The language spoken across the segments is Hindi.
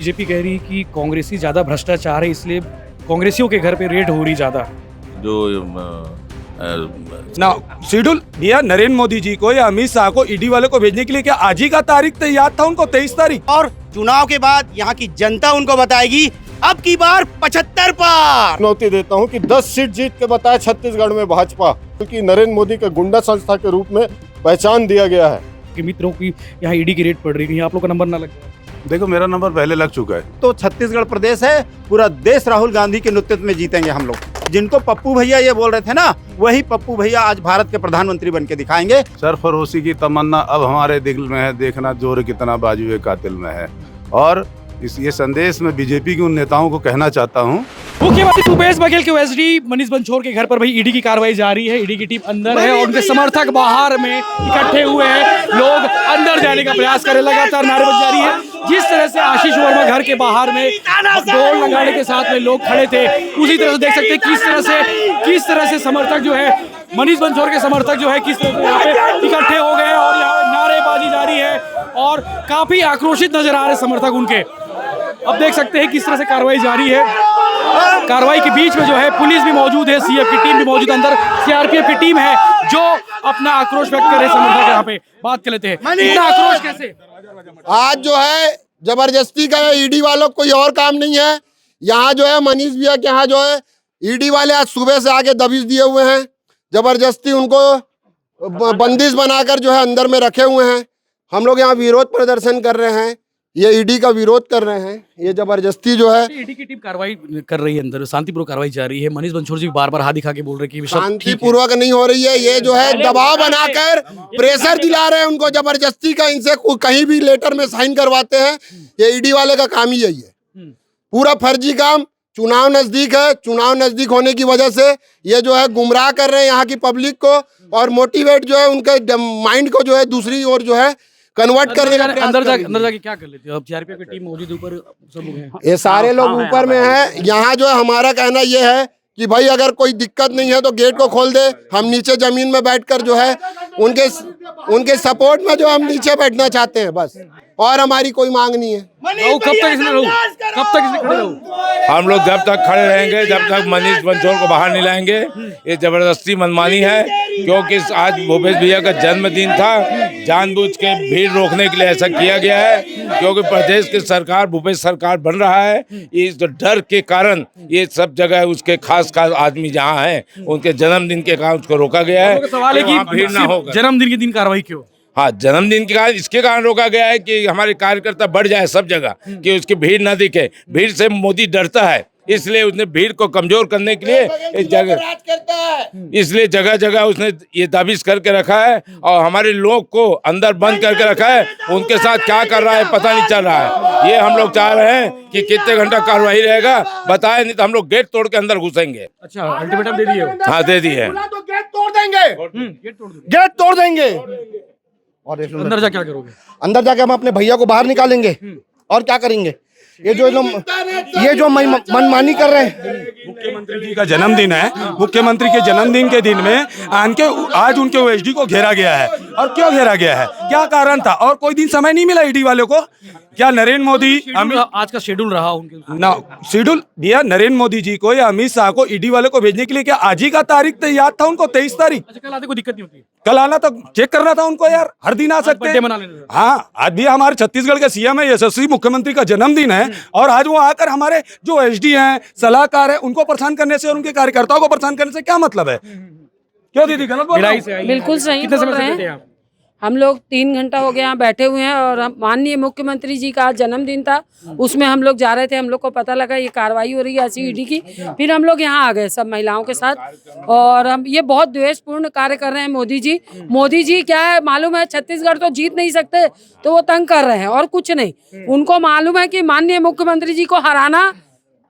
बीजेपी कह रही कि कांग्रेसी ज़्यादा भ्रष्टाचार है, इसलिए कांग्रेसियों के घर पे रेड हो रही ज़्यादा। जो ना शेड्यूल दिया नरेंद्र मोदी जी को या अमित शाह को ईडी वाले को भेजने के लिए, क्या आज ही का तारीख तैयार था उनको 23 तारीख? और चुनाव के बाद यहाँ की जनता उनको बताएगी अब की बार 75 पार। चुनौती देता हूँ कि 10 सीट जीत के बताए छत्तीसगढ़ में भाजपा, क्योंकि नरेंद्र मोदी के गुंडा संस्था के रूप में पहचान दिया गया है। कि मित्रों की यहाँ ईडी की रेड पड़ रही है, आप लोग का नंबर ना लगे। देखो मेरा नंबर पहले लग चुका है। तो छत्तीसगढ़ प्रदेश है, पूरा देश राहुल गांधी के नेतृत्व में जीतेंगे हम लोग। जिनको पप्पू भैया ये बोल रहे थे ना, वही पप्पू भैया आज भारत के प्रधानमंत्री बन के दिखाएंगे। सरफरोशी की तमन्ना अब हमारे दिल में है, देखना जोर कितना बाजुए कातिल में है। और ये संदेश में बीजेपी के उन नेताओं को कहना चाहता हूँ। मुख्यमंत्री भूपेश बघेल के ओएसडी मनीष बंछोर के घर पर भाई ईडी की कार्रवाई जारी है। ईडी की टीम अंदर है और उनके समर्थक बाहर में इकट्ठे हुए हैं। लोग अंदर जाने का प्रयास कर रहे, लगातार नारेबाजी जारी है। जिस तरह से आशीष वर्मा घर के बाहर में दौड़ लगाने के साथ में लोग खड़े थे, उसी तरह से देख सकते हैं किस तरह से समर्थक जो है, मनीष बंछोर के समर्थक जो है, किस तरह से यहाँ पे इकट्ठे हो गए और यहाँ नारेबाजी जारी है और काफी आक्रोशित नजर आ रहे समर्थक उनके। अब देख सकते हैं किस तरह से कार्रवाई जारी है। कार्रवाई के बीच में जो है पुलिस भी मौजूद है, सीएफ की टीम भी मौजूद है, अंदर सीआरपीएफ की टीम है जो अपना आक्रोश व्यक्त कर रहे समर्थक। यहाँ पे बात कर लेते हैं, इतना आक्रोश कैसे? आज जो है जबरदस्ती का ईडी वालों को कोई और काम नहीं है। यहाँ जो है मनीष भैया के यहाँ जो है ईडी वाले आज सुबह से आके दबिश दिए हुए हैं। जबरदस्ती उनको बंदिश बनाकर जो है अंदर में रखे हुए हैं। हम लोग यहाँ विरोध प्रदर्शन कर रहे हैं, ये ईडी का विरोध कर रहे हैं। ये जबरदस्ती जो है, ईडी की टीम कार्रवाई कर रही है, अंदर शांतिपूर्वक कार्रवाई जारी है। मनीष बंछोर जी बार बार हाथ दिखा के बोल रहे कि शांतिपूर्वक नहीं हो रही है। ये जो है दबाव बनाकर प्रेशर दिला रहे हैं उनको जबरदस्ती का। इनसे कहीं भी लेटर में साइन करवाते हैं। ये ईडी वाले का काम ही यही है, पूरा फर्जी काम। चुनाव नजदीक है, चुनाव नजदीक होने की वजह से ये जो है गुमराह कर रहे हैं यहाँ की पब्लिक को और मोटिवेट जो है उनके माइंड को जो है दूसरी ओर जो है कन्वर्ट करने का। अंदर जाके क्या कर लेते हो? अब सीआरपीएफ की टीम मौजूद ऊपर, सब लोग हैं, ये सारे लोग ऊपर में है। यहाँ जो है हमारा कहना ये है कि भाई अगर कोई दिक्कत नहीं है तो गेट को खोल दे। हम नीचे जमीन में बैठकर जो है उनके सपोर्ट में जो हम नीचे बैठना चाहते हैं बस, और हमारी कोई मांग नहीं है। कब तक इसमें रहूं? कब तक इसमें खड़े रहूं? हम लोग जब तक खड़े रहेंगे, जब तक मनीष बंछोर को बाहर नहीं लाएंगे। ये जबरदस्ती मनमानी है, क्योंकि आज भूपेश भैया का जन्मदिन था। जानबूझ के भीड़ रोकने के लिए ऐसा किया गया है, क्योंकि प्रदेश की सरकार भूपेश सरकार बन रहा है। इस डर के कारण ये सब जगह उसके खास आदमी जहाँ हैं उनके जन्मदिन के कारण उसको रोका गया है। सवाल है कि भीड़ ना होगा। जन्मदिन के दिन कार्रवाई क्यों? हाँ, जन्मदिन के कारण इसके कारण रोका गया है कि हमारे कार्यकर्ता बढ़ जाए सब जगह, कि उसकी भीड़ ना दिखे। भीड़ से मोदी डरता है, इसलिए उसने भीड़ को कमजोर करने के लिए जगह जगह उसने ये दाबिश करके रखा है और हमारे लोग को अंदर बंद करके रखा है। उनके साथ क्या कर रहा है पता नहीं चल रहा है। ये हम लोग चाह रहे हैं कि कितने घंटा कार्रवाई रहेगा बताएं, नहीं तो हम लोग गेट तोड़ के अंदर घुसेंगे। अच्छा, अल्टीमेटम दे दिए? हाँ, दे दिए। तो गेट तोड़ देंगे, गेट तोड़ देंगे। और अंदर जा क्या करोगे? अंदर जाके हम अपने भैया को बाहर निकालेंगे और क्या करेंगे? ये जो मनमानी कर रहे हैं। मुख्यमंत्री जी का जन्मदिन है, मुख्यमंत्री के जन्मदिन के दिन में आज उनके ओएसडी को घेरा गया है। और क्यों घेरा गया है, क्या कारण था? और कोई दिन समय नहीं मिला ईडी वालों को? क्या नरेंद्र मोदी आज का शेड्यूल रहा उनके ना शेड्यूल दिया नरेंद्र मोदी जी को या अमित शाह को ईडी वाले को भेजने के लिए, क्या आज ही का तारीख तैयार था उनको 23 तारीख? अच्छा, कल आते कोई दिक्कत नहीं होती? कल आना तो चेक करना था उनको यार, हर दिन आ सकते हैं। हाँ, आज भी हमारे छत्तीसगढ़ के सीएम है, यशस्वी मुख्यमंत्री का जन्मदिन है और आज वो आकर हमारे जो एसडी हैं, सलाहकार है, उनको परेशान करने से और उनके कार्यकर्ताओं को परेशान करने से क्या मतलब है? क्यों दीदी गलत बोल रहे हैं? बिल्कुल सही बोल रहे हैं। हम लोग 3 घंटा हो गया यहाँ बैठे हुए हैं और माननीय मुख्यमंत्री जी का आज जन्मदिन था, उसमें हम लोग जा रहे थे। हम लोग को पता लगा ये कार्रवाई हो रही है ऐसी ईडी की, फिर हम लोग यहाँ आ गए सब महिलाओं के साथ। और हम ये बहुत द्वेषपूर्ण कार्य कर रहे हैं मोदी जी। मोदी जी क्या है मालूम है, छत्तीसगढ़ तो जीत नहीं सकते तो वो तंग कर रहे हैं और कुछ नहीं। उनको मालूम है कि माननीय मुख्यमंत्री जी को हराना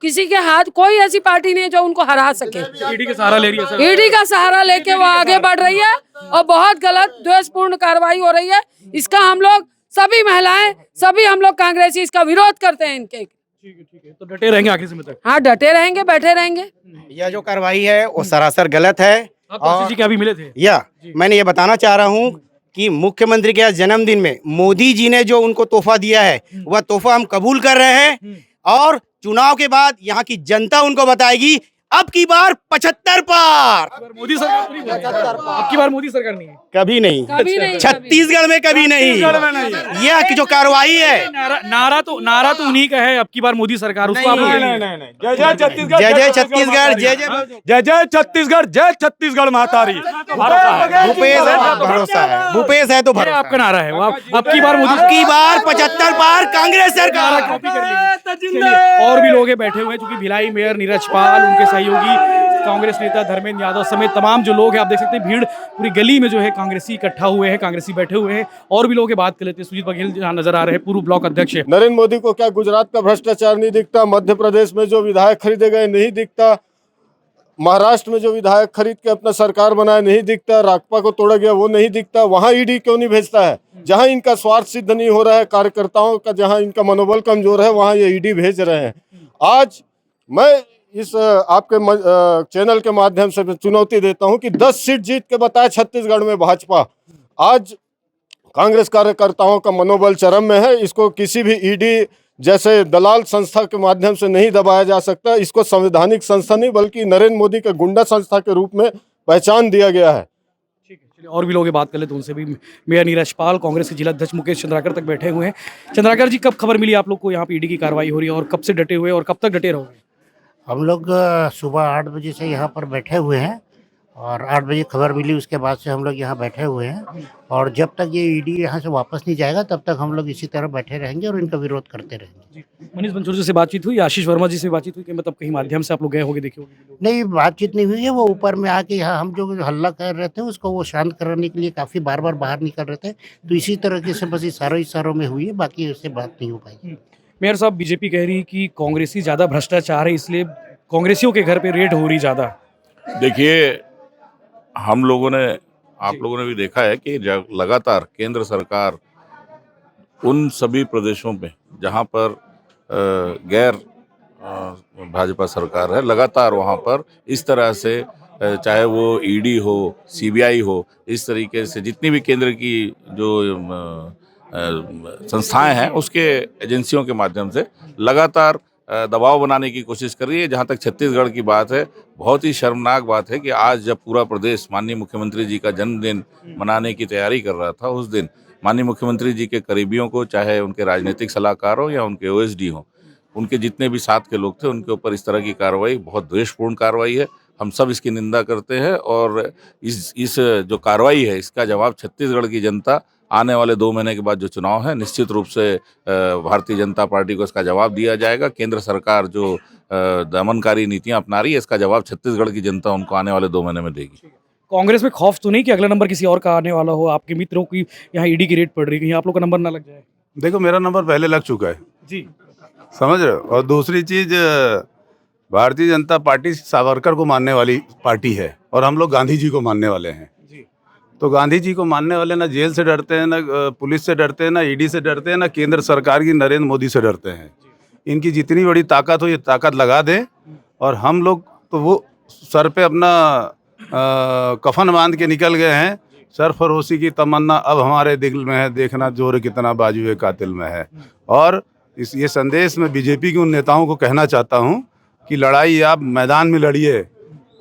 किसी के हाथ, कोई ऐसी पार्टी नहीं है जो उनको हरा सके। ईडी का सहारा ले रही है, ईडी का सहारा लेके वो आगे बढ़ रही है और बहुत गलत द्वेषपूर्ण कार्रवाई हो रही है। इसका हम लोग सभी महिलाएं, सभी हम लोग कांग्रेसी इसका विरोध करते हैं इनके। ठीक है, तो डटे रहेंगे आखिरी समय तक? हाँ, डटे रहेंगे, बैठे रहेंगे। यह जो कार्रवाई है वो सरासर गलत है। आप जी के अभी मिले थे? मैंने ये बताना चाह रहा हूँ कि मुख्यमंत्री के जन्मदिन में मोदी जी ने जो उनको तोहफा दिया है वह तोहफा हम कबूल कर रहे हैं और चुनाव के बाद यहाँ की जनता उनको बताएगी अब की बार 75 पार। मोदी सरकार तो नहीं बोल रही है। अब की बार मोदी सरकार नहीं है। कभी नहीं, कभी नहीं, छत्तीसगढ़ में कभी नहीं। यह जो कार्रवाई है, नारा तो उन्हीं का है, अब की बार मोदी सरकार, उसको आप जय जय छत्तीसगढ़, जय जय छत्तीसगढ़, जय जय जय छत्तीसगढ़, जय छत्तीसगढ़ मातारी। भूपेश है, भरोसा है, भूपेश है तो ये भरोसा। आपका नारा है। अब की बार मोदी, अब की बार 75 पार कांग्रेस सरकार। कॉपी कर लीजिए। चलिए, और भी लोग हैं बैठे हुए हैं, क्योंकि भिलाई मेयर नीरज पाल, उनके सहयोगी कांग्रेस नेता धर्मेंद्र यादव समेत तमाम जो लोग हैं, आप देख सकते हैं भीड़ पूरी गली में जो है कांग्रेसी इकट्ठा हुए हैं, कांग्रेसी बैठे हुए हैं। और भी लोग बात कर लेते हैं। सुजीत बघेल जहाँ नजर आ रहे हैं, पूर्व ब्लॉक अध्यक्ष है। नरेंद्र मोदी को क्या गुजरात का भ्रष्टाचार नहीं दिखता? मध्य प्रदेश में जो विधायक खरीदे गए नहीं दिखता? महाराष्ट्र में जो विधायक खरीद के अपना सरकार बनाया नहीं दिखता? राकपा को तोड़ा गया वो नहीं दिखता? वहां ईडी क्यों नहीं भेजता है? जहां इनका स्वार्थ सिद्ध नहीं हो रहा है, कार्यकर्ताओं का जहां इनका मनोबल कमजोर है, वहां ये ईडी भेज रहे हैं। आज मैं इस आपके चैनल के माध्यम से चुनौती देता हूं कि 10 सीट जीत के बताए छत्तीसगढ़ में भाजपा। आज कांग्रेस कार्यकर्ताओं का मनोबल चरम में है। इसको किसी भी ईडी जैसे दलाल संस्था के माध्यम से नहीं दबाया जा सकता। इसको संवैधानिक संस्था नहीं बल्कि नरेंद्र मोदी के गुंडा संस्था के रूप में पहचान दिया गया है। ठीक है, चलिए और भी लोग बात कर लेते हैं उनसे भी। मेयर नीरज पाल, कांग्रेस के जिला अध्यक्ष मुकेश चंद्राकर तक बैठे हुए हैं। चंद्राकर जी, कब खबर मिली आप लोग को यहाँ पे ईडी की कार्रवाई हो रही है, और कब से डटे हुए और कब तक डटे रहोगे? हम लोग सुबह 8 बजे से यहाँ पर बैठे हुए हैं और 8 बजे खबर मिली, उसके बाद से हम लोग यहाँ बैठे हुए हैं और जब तक ये ईडी यहाँ से वापस नहीं जाएगा तब तक हम लोग इसी तरह बैठे रहेंगे और इनका विरोध करते रहेंगे। मनीष बंसोड़ जी से बातचीत हुई, आशीष वर्मा जी से बातचीत हुई कि मतलब कहीं माध्यम से आप लोग गए होंगे, देखे होंगे? नहीं, बातचीत नहीं हुई है। वो ऊपर में आके यहाँ हम जो हल्ला कर रहे थे उसको वो शांत कराने के लिए काफ़ी बार बाहर निकल रहे थे, तो इसी तरह से बस इशारों में हुई है, बाकी उससे बात नहीं हो पाई। मेयर साहब, बीजेपी कह रही है कि कांग्रेसी ज़्यादा भ्रष्टाचार है, इसलिए कांग्रेसियों के घर पे रेड हो रही ज़्यादा। देखिए, हम लोगों ने, आप लोगों ने भी देखा है कि लगातार केंद्र सरकार उन सभी प्रदेशों में जहां पर गैर भाजपा सरकार है, लगातार वहां पर इस तरह से चाहे वो ईडी हो, सीबीआई हो, इस तरीके से जितनी भी केंद्र की जो संस्थाएं हैं उसके एजेंसियों के माध्यम से लगातार दबाव बनाने की कोशिश कर रही है। जहां तक छत्तीसगढ़ की बात है, बहुत ही शर्मनाक बात है कि आज जब पूरा प्रदेश माननीय मुख्यमंत्री जी का जन्मदिन मनाने की तैयारी कर रहा था, उस दिन माननीय मुख्यमंत्री जी के करीबियों को, चाहे उनके राजनीतिक सलाहकार हो या उनके ओएसडी हो, उनके जितने भी साथ के लोग थे, उनके ऊपर इस तरह की कार्रवाई बहुत द्वेषपूर्ण कार्रवाई है। हम सब इसकी निंदा करते हैं और इस जो कार्रवाई है इसका जवाब छत्तीसगढ़ की जनता आने वाले 2 महीने के बाद जो चुनाव है, निश्चित रूप से भारतीय जनता पार्टी को इसका जवाब दिया जाएगा। केंद्र सरकार जो दमनकारी नीतियां अपना रही है, इसका जवाब छत्तीसगढ़ की जनता उनको आने वाले 2 महीने में देगी। कांग्रेस में खौफ तो नहीं कि अगला नंबर किसी और का आने वाला हो? आपके मित्रों की यहाँ ईडी की रेड पड़ रही है, कहीं आप लोग का नंबर ना लग जाए? देखो, मेरा नंबर पहले लग चुका है जी, समझ रहे हो। और दूसरी चीज, भारतीय जनता पार्टी सावरकर को मानने वाली पार्टी है और हम लोग गांधी जी को मानने वाले हैं। तो गांधी जी को मानने वाले ना जेल से डरते हैं, ना पुलिस से डरते हैं, ना ईडी से डरते हैं, ना केंद्र सरकार की नरेंद्र मोदी से डरते हैं। इनकी जितनी बड़ी ताकत हो ये ताकत लगा दें और हम लोग तो वो सर पे अपना कफन बांध के निकल गए हैं। सरफरोशी की तमन्ना अब हमारे दिल में है, देखना जोर कितना बाजुए कातिल में है। और ये संदेश मैं बीजेपी के उन नेताओं को कहना चाहता हूँ कि लड़ाई आप मैदान में लड़िए,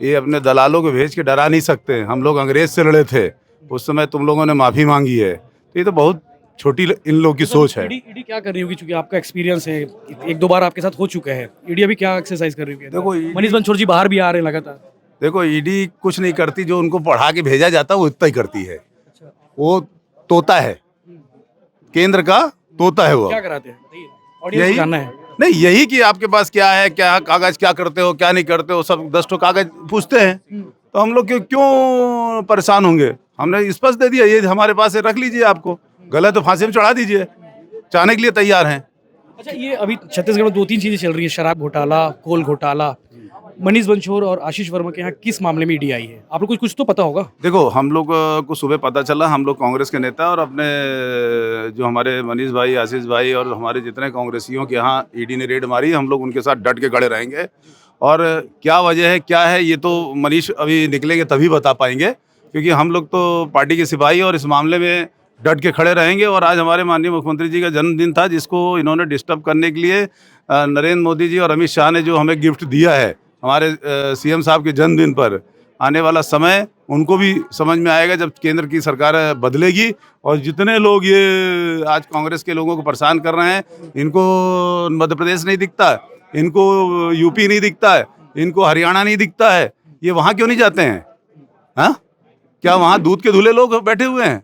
ये अपने दलालों को भेज के डरा नहीं सकते। हम लोग अंग्रेज से लड़े थे, उस समय तुम लोगों ने माफ़ी मांगी है, तो ये तो बहुत छोटी इन लोगों की सोच है। ईडी क्या कर रही होगी, क्योंकि आपका एक्सपीरियंस है, 1-2 बार आपके साथ हो चुका है। ईडी अभी क्या एक्सरसाइज कर रही होगी? देखो, मनीष बंसोड़ जी बाहर भी आ रहे हैं लगातार। देखो, ईडी कुछ नहीं करती, जो उनको पढ़ा के भेजा जाता है वो इतना ही करती है। वो तोता है, केंद्र का तोता है वो। क्या कराते हैं? यही जानना है। नहीं, यही कि आपके पास क्या है, क्या कागज, क्या करते हो, क्या नहीं करते हो, सब 10 ठो कागज पूछते हैं। तो हम लोग क्यों परेशान होंगे? हमने स्पष्ट दे दिया, ये हमारे पास है, रख लीजिए। आपको गलत तो फांसी में चढ़ा दीजिए, चाहने के लिए तैयार हैं। अच्छा, ये अभी छत्तीसगढ़ में 2-3 चीजें चल रही है, शराब घोटाला, कोल घोटाला। मनीष बंसोड़ और आशीष वर्मा के यहाँ किस मामले में ईडी आई है? आप लोग कुछ तो पता होगा। देखो, हम लोग को सुबह पता चला, हम लोग कांग्रेस के नेता और अपने जो हमारे मनीष भाई, आशीष भाई और हमारे जितने कांग्रेसियों के यहाँ ईडी ने रेड मारी, हम लोग उनके साथ डट के खड़े रहेंगे। और क्या वजह है, क्या है, ये तो मनीष अभी निकलेंगे तभी बता पाएंगे, क्योंकि हम लोग तो पार्टी के सिपाही और इस मामले में डट के खड़े रहेंगे। और आज हमारे माननीय मुख्यमंत्री जी का जन्मदिन था, जिसको इन्होंने डिस्टर्ब करने के लिए नरेंद्र मोदी जी और अमित शाह ने जो हमें गिफ्ट दिया है हमारे सीएम साहब के जन्मदिन पर, आने वाला समय उनको भी समझ में आएगा जब केंद्र की सरकार बदलेगी। और जितने लोग ये आज कांग्रेस के लोगों को परेशान कर रहे हैं, इनको मध्य प्रदेश नहीं दिखता, इनको यूपी नहीं दिखता है, इनको हरियाणा नहीं दिखता है, ये वहाँ क्यों नहीं जाते हैं? हाँ, क्या वहाँ दूध के धुले लोग बैठे हुए हैं?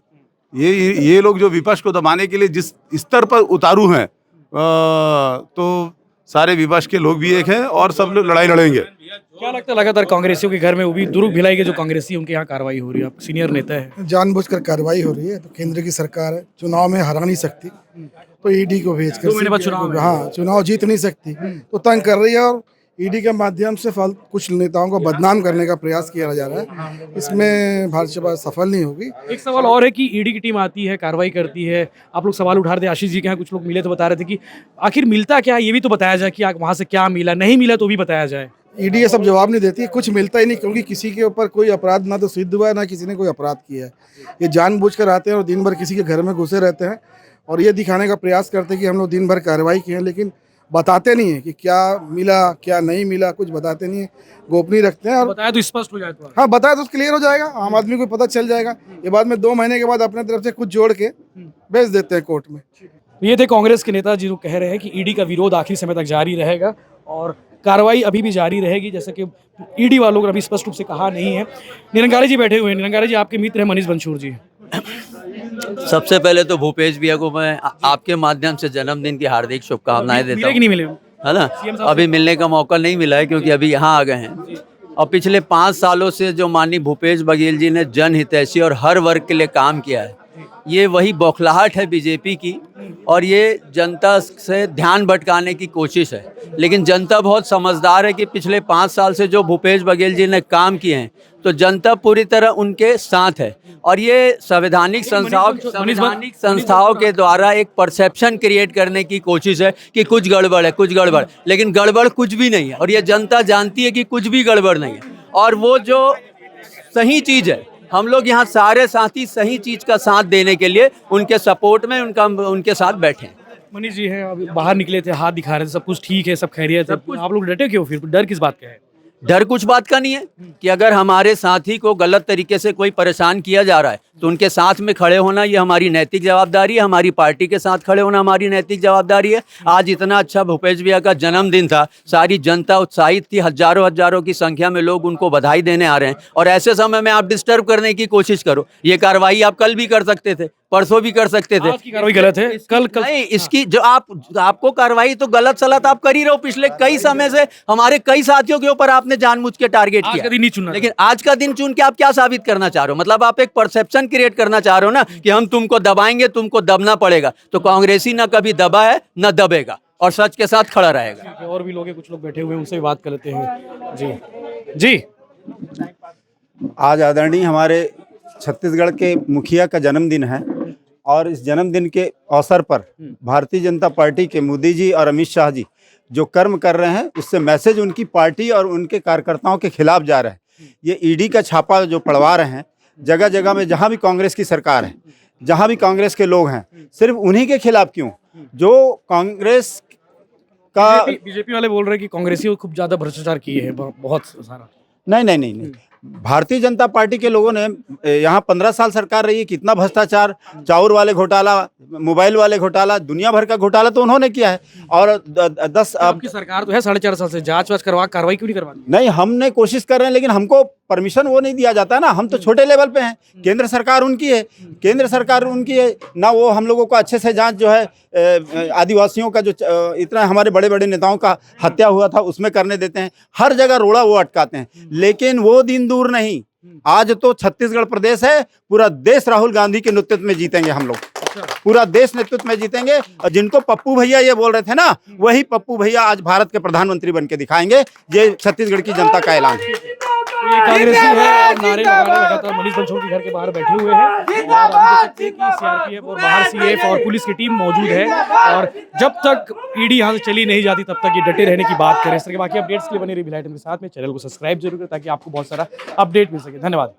ये लोग जो विपक्ष को दबाने के लिए जिस स्तर पर उतारू हैं, तो सारे विपक्ष के लोग भी एक हैं और सब लोग लड़ाई लड़ेंगे। क्या लगता है लगातार कांग्रेसियों के घर में वो भी दुर्ग भिलाई के जो कांग्रेसी उनके यहाँ कार्रवाई हो रही है? आप सीनियर नेता है, जानबूझकर कार्रवाई हो रही है, तो केंद्र की सरकार है, चुनाव में हरा नहीं सकती तो ईडी को भेज कर 2 महीने बाद चुनाव है। हाँ, चुनाव जीत नहीं सकती तो तंग कर रही है और ईडी के माध्यम से कुछ नेताओं को बदनाम करने का प्रयास किया जा रहा है। इसमें भाजपा सफल नहीं होगी। एक सवाल और है कि ईडी की टीम आती है, कार्रवाई करती है, आप लोग सवाल उठा रहे थे, आशीष जी के यहाँ कुछ लोग मिले तो बता रहे थे कि आखिर मिलता क्या है, ये भी तो बताया जाए कि वहाँ से क्या मिला, नहीं मिला तो भी बताया जाए। ईडी ये सब जवाब नहीं देती, कुछ मिलता ही नहीं, क्योंकि किसी के ऊपर कोई अपराध ना तो सिद्ध हुआ है, ना किसी ने कोई अपराध किया है। ये जानबूझकर आते हैं और दिन भर किसी के घर में घुसे रहते हैं और ये दिखाने का प्रयास करते हैं कि हम लोग दिन भर कार्रवाई किए हैं, लेकिन बताते नहीं है कि क्या मिला क्या नहीं मिला, कुछ बताते नहीं है, गोपनीय रखते हैं। और बताया तो स्पष्ट हो जाए तो हाँ, बताया तो क्लियर हो जाएगा, आम आदमी को पता चल जाएगा। ये बाद में 2 महीने के बाद अपने तरफ से कुछ जोड़ के भेज देते हैं कोर्ट में। ये थे कांग्रेस के नेता जी जो कह रहे हैं कि ईडी का विरोध आखिरी समय तक जारी रहेगा और कार्रवाई अभी भी जारी रहेगी, जैसे कि ईडी वालों ने अभी स्पष्ट रूप से कहा नहीं है। निरंकारी जी बैठे हुए हैं। निरंकारी जी, आपके मित्र हैं मनीष बंछोर जी। सबसे पहले तो भूपेश भैया को मैं आपके माध्यम से जन्मदिन की हार्दिक शुभकामनाएं देता हूँ। नहीं मिले है ना, अभी मिलने का मौका नहीं मिला है क्योंकि अभी यहाँ आ गए हैं। और पिछले 5 सालों से जो माननीय भूपेश बघेल जी ने जनहितैषी और हर वर्ग के लिए काम किया है, ये वही बौखलाहट है बीजेपी की और ये जनता से ध्यान भटकाने की कोशिश है। लेकिन जनता बहुत समझदार है कि पिछले 5 साल से जो भूपेश बघेल जी ने काम किए हैं तो जनता पूरी तरह उनके साथ है। और ये संवैधानिक संस्थाओं के द्वारा एक परसेप्शन क्रिएट करने की कोशिश है कि कुछ गड़बड़ है, कुछ गड़बड़, लेकिन गड़बड़ कुछ भी नहीं है और ये जनता जानती है कि कुछ भी गड़बड़ नहीं है। और वो जो सही चीज़ है, हम लोग यहाँ सारे साथी सही चीज़ का साथ देने के लिए उनके सपोर्ट में उनके साथ बैठे हैं। मनीष जी हैं, अभी बाहर निकले थे, हाथ दिखा रहे थे, सब कुछ ठीक है, सब खैरियत है, आप लोग डटे क्यों? फिर डर किस बात का है? डर कुछ बात का नहीं है कि अगर हमारे साथी को गलत तरीके से कोई परेशान किया जा रहा है तो उनके साथ में खड़े होना ये हमारी नैतिक जवाबदारी है, हमारी पार्टी के साथ खड़े होना हमारी नैतिक जवाबदारी है। आज इतना अच्छा भूपेश भैया का जन्मदिन था, सारी जनता उत्साहित थी, हजारों की संख्या में लोग उनको बधाई देने आ रहे हैं और ऐसे समय में आप डिस्टर्ब करने की कोशिश करो। ये कार्रवाई आप कल भी कर सकते थे, परसों भी कर सकते थे। आज की कार्रवाई गलत है, कल नहीं, इसकी जो आपको कार्रवाई तो गलत सलत आप कर ही रहे हो। पिछले कई समय से हमारे कई साथियों के ऊपर आपने जानबूझ के टारगेट किया, दिन नहीं चुना, लेकिन आज का दिन चुन के आप क्या साबित करना चाह रहे हो? मतलब आप एक परसेप्शन क्रिएट करना चाह रहे हो ना कि हम तुमको दबाएंगे, तुमको दबना पड़ेगा। तो कांग्रेसी ना कभी दबा है ना दबेगा और सच के साथ खड़ा रहेगा। और भी लोग हैं, कुछ लोग बैठे हुए हैं, उनसे भी बात कर लेते हैं। जी आज आदरणीय हमारे छत्तीसगढ़ के मुखिया का जन्मदिन है और इस जन्मदिन के अवसर पर भारतीय जनता पार्टी के मोदी जी और अमित शाह जी जो कर्म कर रहे हैं, उससे मैसेज उनकी पार्टी और उनके कार्यकर्ताओं के खिलाफ जा रहा है। ये ईडी का छापा जो पड़वा रहे हैं जगह जगह में, जहाँ भी कांग्रेस की सरकार है, जहाँ भी कांग्रेस के लोग हैं, सिर्फ उन्हीं के खिलाफ क्यों? जो कांग्रेस का बीजेपी वाले बोल रहे हैं कि कांग्रेसियों खूब ज्यादा भ्रष्टाचार किए हैं, बहुत सारा। नहीं, भारतीय जनता पार्टी के लोगों ने यहाँ 15 साल सरकार रही है, कितना भ्रष्टाचार, चाउर वाले घोटाला, मोबाइल वाले घोटाला, दुनिया भर का घोटाला तो उन्होंने किया है। और 10 आपकी सरकार तो है 4.5 साल से, जांच वाच करवा, कार्रवाई क्यों नहीं करवाती? नहीं, हमने कोशिश कर रहे हैं, लेकिन हमको परमिशन वो नहीं दिया जाता ना, हम तो छोटे लेवल पे हैं। केंद्र सरकार उनकी है, ना वो हम लोगों को अच्छे से जांच जो है आदिवासियों का जो इतना हमारे बड़े बड़े नेताओं का हत्या हुआ था उसमें करने देते हैं। हर जगह रोड़ा वो अटकाते हैं, लेकिन वो दिन दूर नहीं। आज तो छत्तीसगढ़ प्रदेश है, पूरा देश राहुल गांधी के नेतृत्व में जीतेंगे हम लोग, पूरा देश नेतृत्व में जीतेंगे। और जिनको पप्पू भैया ये बोल रहे थे ना, वही पप्पू भैया आज भारत के प्रधानमंत्री बन के दिखाएंगे। ये छत्तीसगढ़ की जनता का ऐलान है। ये कांग्रेसी है, नारे लगाने लगातार मनीष बंछोर के घर के बाहर बैठे हुए हैं और हम देख सकते हैं कि सीआरपीएफ और बाहर सीएफ और पुलिस की टीम मौजूद है और जब तक ईडी यहाँ से चली नहीं जाती तब तक ये डटे रहने की बात करें। इस तरह के बाकी अपडेट्स के लिए बने रही भिलाई टीवी के साथ में। चैनल को सब्सक्राइब जरूर करें ताकि आपको बहुत सारा अपडेट मिल सके। धन्यवाद।